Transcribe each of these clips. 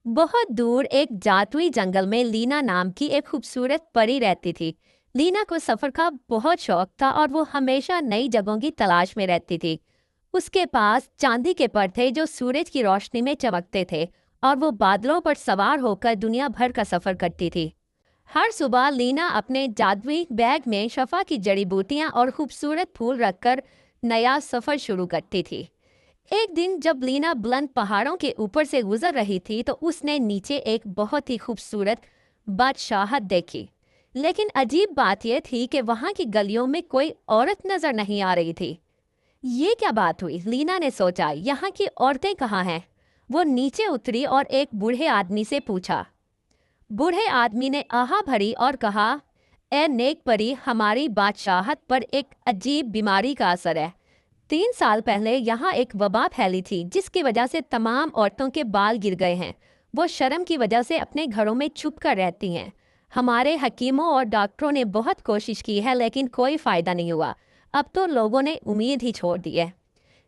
बहुत दूर एक जादुई जंगल में लीना नाम की एक खूबसूरत परी रहती थी। लीना को सफर का बहुत शौक था और वो हमेशा नई जगहों की तलाश में रहती थी। उसके पास चांदी के पर थे जो सूरज की रोशनी में चमकते थे, और वो बादलों पर सवार होकर दुनिया भर का सफर करती थी। हर सुबह लीना अपने जादुई बैग में शफा की जड़ी बूटियां और खूबसूरत फूल रखकर नया सफर शुरू करती थी। एक दिन जब लीना बुलंद पहाड़ों के ऊपर से गुजर रही थी तो उसने नीचे एक बहुत ही खूबसूरत बादशाहत देखी। लेकिन अजीब बात यह थी कि वहां की गलियों में कोई औरत नजर नहीं आ रही थी। ये क्या बात हुई, लीना ने सोचा, यहाँ की औरतें कहाँ हैं? वो नीचे उतरी और एक बूढ़े आदमी से पूछा। बूढ़े आदमी ने आहा भरी और कहा, ए नेक परी, हमारी बादशाहत पर एक अजीब बीमारी का असर है। 3 साल पहले यहाँ एक वबा फैली थी जिसकी वजह से तमाम औरतों के बाल गिर गए हैं। वो शर्म की वजह से अपने घरों में छुप कर रहती हैं। हमारे हकीमों और डॉक्टरों ने बहुत कोशिश की है लेकिन कोई फायदा नहीं हुआ। अब तो लोगों ने उम्मीद ही छोड़ दी है।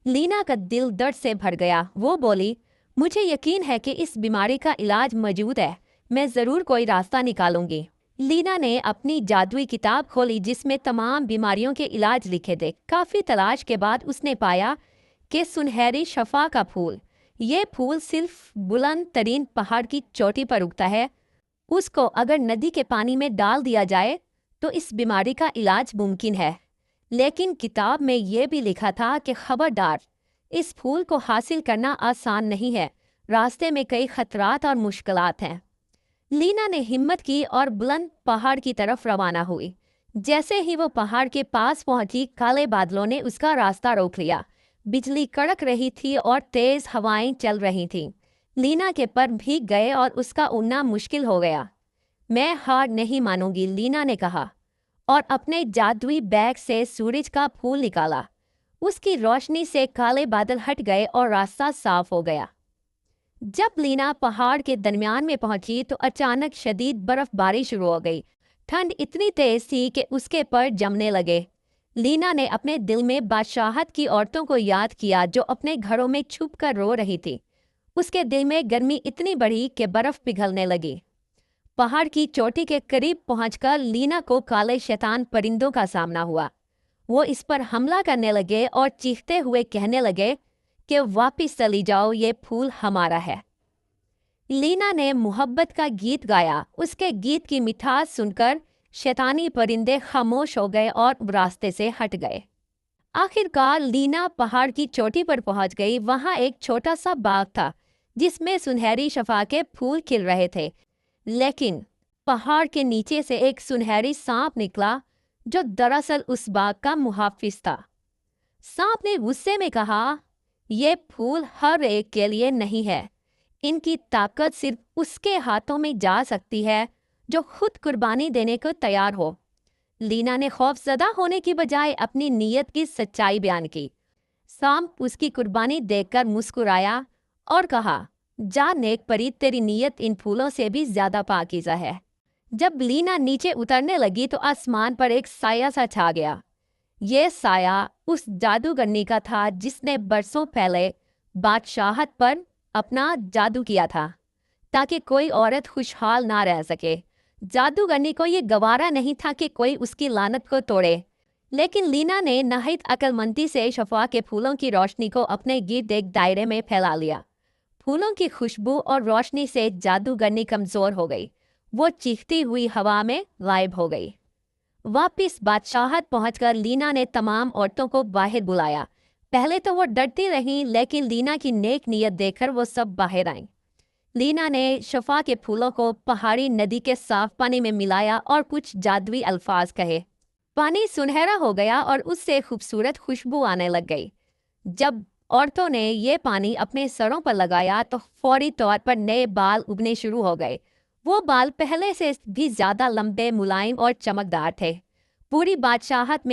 लीना का दिल दर्द से भर गया। वो बोली, मुझे यकीन है कि इस बीमारी का इलाज मौजूद है। मैं ज़रूर कोई रास्ता निकालूंगी। लीना ने अपनी जादुई किताब खोली जिसमें तमाम बीमारियों के इलाज लिखे थे। काफ़ी तलाश के बाद उसने पाया कि सुनहरी शफा का फूल। ये फूल सिर्फ बुलंद तरीन पहाड़ की चोटी पर उगता है। उसको अगर नदी के पानी में डाल दिया जाए तो इस बीमारी का इलाज मुमकिन है। लेकिन किताब में यह भी लिखा था कि खबरदार, इस फूल को हासिल करना आसान नहीं है। रास्ते में कई खतरात और मुश्किलात हैं। लीना ने हिम्मत की और बुलंद पहाड़ की तरफ रवाना हुई। जैसे ही वो पहाड़ के पास पहुंची, काले बादलों ने उसका रास्ता रोक लिया। बिजली कड़क रही थी और तेज हवाएं चल रही थीं। लीना के पर भीग गए और उसका उड़ना मुश्किल हो गया। मैं हार नहीं मानूंगी, लीना ने कहा, और अपने जादुई बैग से सूरज का फूल निकाला। उसकी रोशनी से काले बादल हट गए और रास्ता साफ हो गया। जब लीना पहाड़ के दरमियान में पहुंची तो अचानक शदीद बर्फबारी शुरू हो गई। ठंड इतनी तेज थी कि उसके पर जमने लगे। लीना ने अपने दिल में बादशाहत की औरतों को याद किया जो अपने घरों में छुप कर रो रही थी। उसके दिल में गर्मी इतनी बढ़ी कि बर्फ पिघलने लगी। पहाड़ की चोटी के करीब पहुंचकर लीना को काले शैतान परिंदों का सामना हुआ। वो इस पर हमला करने लगे और चीखते हुए कहने लगे कि वापिस चली जाओ, ये फूल हमारा है। लीना ने मोहब्बत का गीत गाया। उसके गीत की मिठास सुनकर शैतानी परिंदे खामोश हो गए और रास्ते से हट गए। आखिरकार लीना पहाड़ की चोटी पर पहुंच गई। वहां एक छोटा सा बाग था जिसमें सुनहरी शफा के फूल खिल रहे थे। लेकिन पहाड़ के नीचे से एक सुनहरी सांप निकला जो दरअसल उस बाग का मुहाफिज था। सांप ने गुस्से में कहा, ये फूल हर एक के लिए नहीं है। इनकी ताकत सिर्फ उसके हाथों में जा सकती है जो खुद कुर्बानी देने को तैयार हो। लीना ने खौफजदा होने की बजाय अपनी नीयत की सच्चाई बयान की। सांप उसकी कुर्बानी देखकर मुस्कुराया और कहा, जा नेक परी, तेरी नीयत इन फूलों से भी ज्यादा पाकीज़ा है। जब लीना नीचे उतरने लगी तो आसमान पर एक साया सा छा गया। ये साया उस जादूगरनी का था जिसने बरसों पहले बादशाहत पर अपना जादू किया था ताकि कोई औरत खुशहाल ना रह सके। जादूगरनी को ये गवारा नहीं था कि कोई उसकी लानत को तोड़े। लेकिन लीना ने नहायत अक्लमंदी से शफा के फूलों की रोशनी को अपने गिर्द एक दायरे में फैला लिया। फूलों की खुशबू और रोशनी से जादूगरनी कमजोर हो गई। वो चीखती हुई हवा में गायब हो गई। वापिस बादशाहत पहुंचकर लीना ने तमाम औरतों को बाहर बुलाया। पहले तो वो डरती रहीं, लेकिन लीना की नेक नीयत देखकर वो सब बाहर आईं। लीना ने शफा के फूलों को पहाड़ी नदी के साफ पानी में मिलाया और कुछ जादुई अल्फाज कहे। पानी सुनहरा हो गया और उससे खूबसूरत खुशबू आने लग गई। जब औरतों ने ये पानी अपने सरों पर लगाया तो फौरी तौर पर नए बाल उगने शुरू हो गए। वो बाल पहले से भी ज्यादा लंबे, मुलायम और चमकदार थे। पूरी बादशाहत में